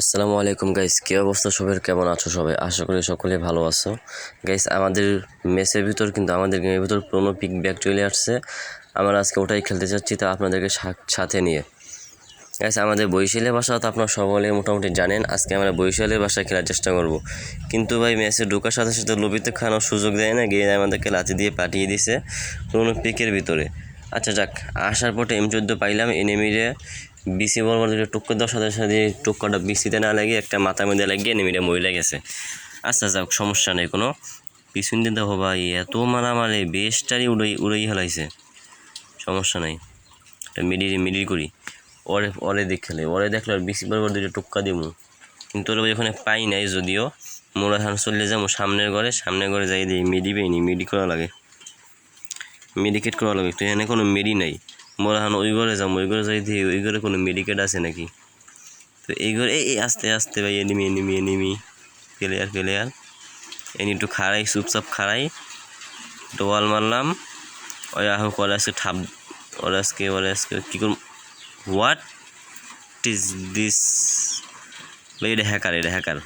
আসসালামু আলাইকুম গাইস, কী অবস্থা সবার? কেমন আছো সবাই? আশা করি সকলে ভালো আছো। গাইস, আমাদের মেসের ভিতর কিন্তু আমাদের গেমের ভিতর পুরোনো পিক ব্যাক চলে আসছে। আমরা আজকে ওটাই খেলতে চাচ্ছি, তো আপনাদেরকে সাথে নিয়ে। গাইস, আমাদের বরিশালের ভাষা তো আপনারা সকলে মোটামুটি জানেন। আজকে আমরা বরিশালের ভাষায় খেলার চেষ্টা করব, কিন্তু ভাই মেসে ঢোকার সাথে সাথে লবিতে খাওয়ানোর সুযোগ দেয় না, গিয়ে আমাদেরকে লাথি দিয়ে পাঠিয়ে দিছে পুরোনো পিকের ভিতরে। আচ্ছা যাক, আসার পরে M14 পাইলাম, এনিমিরে বিসি বরাবর দুটো টুক্কর দেওয়ার সাথে সাথে টুক্করটা বিসিতে না লাগে একটা মাথার মধ্যে লাগিয়ে এনিমিটা মরে গেছে। আচ্ছা যাক, সমস্যা নেই কোনো। পিছন দিতে হবে ভাই, এত মারামারি বেশটারই উড়েই হেলাইছে। সমস্যা নাই, মিডিল করি। ওরে দেখলে ওরে দেখলে আর বিসি বরাবর দুটো টুক্কা দিব, কিন্তু ওরা ওখানে পাই নাই। যদিও মোরা এখন চলে যাবো সামনের ঘরে যাই দিই মিডি পেইনি, মিডি করা লাগে, মেডিকেট করা লাগে। তো এখানে কোনো মেডি নাই, মোরা এখন ওই ঘরে যাবো, ওই ঘরে যাই দিই ওই ঘরে কোনো মেডিকেট আছে নাকি। তো এই ঘরে এই আস্তে আস্তে ভাই এনিমি প্লেয়ার এনি একটু খাড়াই, চুপচাপ খাড়াই, একটু ওয়াল মারলাম। ওই আহ করে আজকে ঠাপ, ওরা আজকে কী করুন। What is this? এটা হ্যাকার।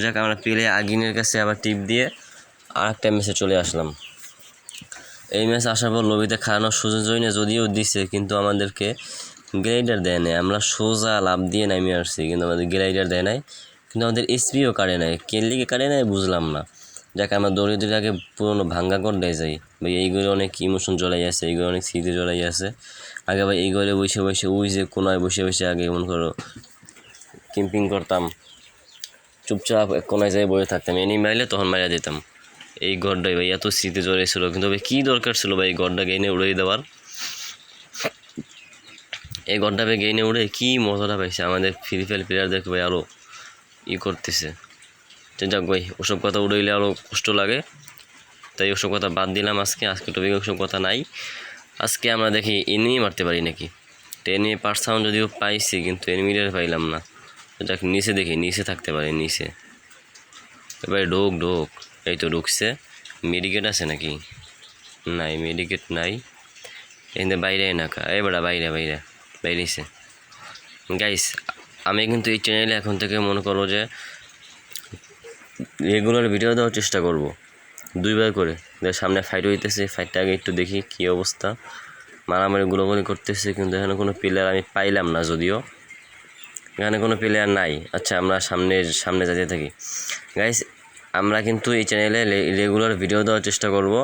যাক, আমরা পেলে আগিনের কাছে আবার টিপ দিয়ে আর একটা ম্যাচে চলে আসলাম। এই ম্যাচ আসার পর লবিতে খাওয়ানোর সুযোগ না, যদিও দিছে, কিন্তু আমাদেরকে গ্রেডার দেয় নাই। আমরা সোজা লাভ দিয়ে নামি আসছি, কিন্তু আমাদের গ্রেডার দেয় নাই, কিন্তু আমাদের এসপিও কাটে নাই। লিগে কাটে নাই বুঝলাম না। যাকে আমরা দৌড়ে আগে পুরোনো ভাঙ্গা দেয় যাই ভাই। এই ঘরে অনেক ইমোশন জড়াই আছে, এই ঘরে অনেক স্মৃতি জড়াই আছে। আগে ভাই এই ঘরে বসে ওই যে কোনায় বসে আগে মনে করো ক্যাম্পিং করতাম, চুপচাপ এক কোনায় যাই বসে থাকতাম। এনি মাইলে তখন মারিয়া দিতাম। এই ঘরটাই ভাই এত স্মৃতি জড়াই ছিল, কিন্তু ভাই কী দরকার ছিল ভাই এই ঘরটাকে এনে উড়িয়ে দেওয়ার? এই ঘরটাকে এনে উড়ে কী মজাটা পাইছে আমাদের ফ্রি ফায়ার প্লেয়ারদেরকে ভাই, আরও করতেছে। যাক ভাই, ওসব কথা উড়াইলে আরও কষ্ট লাগে, তাই ওসব কথা বাদ দিলাম। আজকে টপিকে ওসব কথা নাই। আজকে আমরা দেখি এনিমি মারতে পারি নাকি। তো এনিমি পার্ট সাউন্ড যদিও পাইছি, কিন্তু এনিমিটার পাইলাম না। যাক, নিচে থাকতে পারে নিচে। এবারে ঢোক। এই তো ঢুকছে। মেডিকেট আছে নাকি? নাই, মেডিকেট নাই। এখানে বাইরে নাকা, বেড়া বাইরেছে। গাইস, আমি কিন্তু এই চ্যানেলে এখন থেকে মনে করো যে রেগুলার ভিডিও দেওয়ার চেষ্টা করব, 2বার করে। সামনে ফাইট হইতেছে, ফাইটটা আগে একটু দেখি কী অবস্থা। মারামারি গুলোগুলি করতেছে, কিন্তু এখানে কোনো প্লেয়ার আমি পাইলাম না। যদিও এখানে কোনো প্লেয়ার নাই। আচ্ছা, আমরা সামনে যেতে থাকি। গাইস, আমরা কিন্তু এই চ্যানেলে রেগুলার ভিডিও দেওয়ার চেষ্টা করব।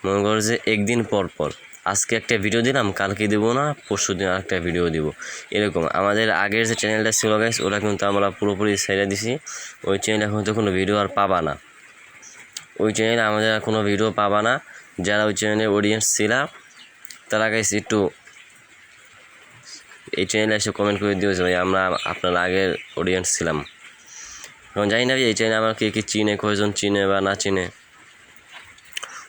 মনে করো যে একদিন পর আজকে একটা ভিডিও দিলাম, কালকে দেবো না, পরশু দিন আরেকটা ভিডিও দিব, এরকম। আমাদের আগের যে চ্যানেলটা ছিল গাইস, ওটা কিন্তু আমরা পুরোপুরি ছেড়ে দিছি। ওই চ্যানেলে এখন তো কোনো ভিডিও আর পাবা না। ওই চ্যানেলে আমাদের আর কোনো ভিডিও পাবা না। যারা ওই চ্যানেলের অডিয়েন্স ছিল তারা গাইস একটু এই চ্যানেলে এসে কমেন্ট করে দিও যে ভাই আমরা আপনার আগের অডিয়েন্স ছিলাম। এখন জানি না এই চ্যানেলে আমার কে চিনে, কয়জন চিনে বা না চিনে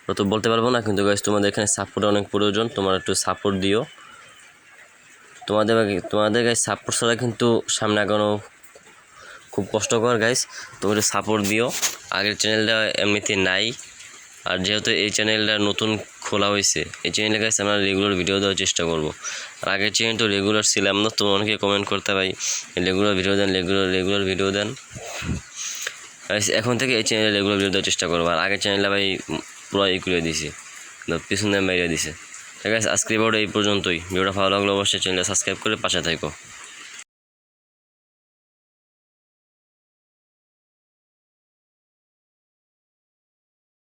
ও তো বলতে পারবো না। কিন্তু গাইস, তোমাদের এখানে সাপোর্ট অনেক প্রয়োজন, তোমরা একটু সাপোর্ট দিও। তোমাদের গাইস সাপোর্ট ছাড়া কিন্তু সামনে আগানো খুব কষ্টকর। গাইস, তোমরা একটু সাপোর্ট দিও। আগের চ্যানেলটা এমনিতে নাই, আর যেহেতু এই চ্যানেলটা নতুন খোলা হয়েছে, এই চ্যানেলে গাইস আমরা রেগুলার ভিডিও দেওয়ার চেষ্টা করব। আর আগের চ্যানেল তো রেগুলার ছিলাম না, তো অনেকে কমেন্ট করতে ভাই রেগুলার ভিডিও দেন। এখন থেকে এই চ্যানেলে রেগুলার ভিডিও দেওয়ার চেষ্টা করবো। আর আগের চ্যানেলটা ভাই পুরো করে দিছি, পিছনে মেরে দিছে। ঠিক আছে, আজকে ভিডিওটা এই পর্যন্তই। ভিডিওটা ভালো লাগলে অবশ্যই চ্যানেলটা সাবস্ক্রাইব করে পাশে থাকো।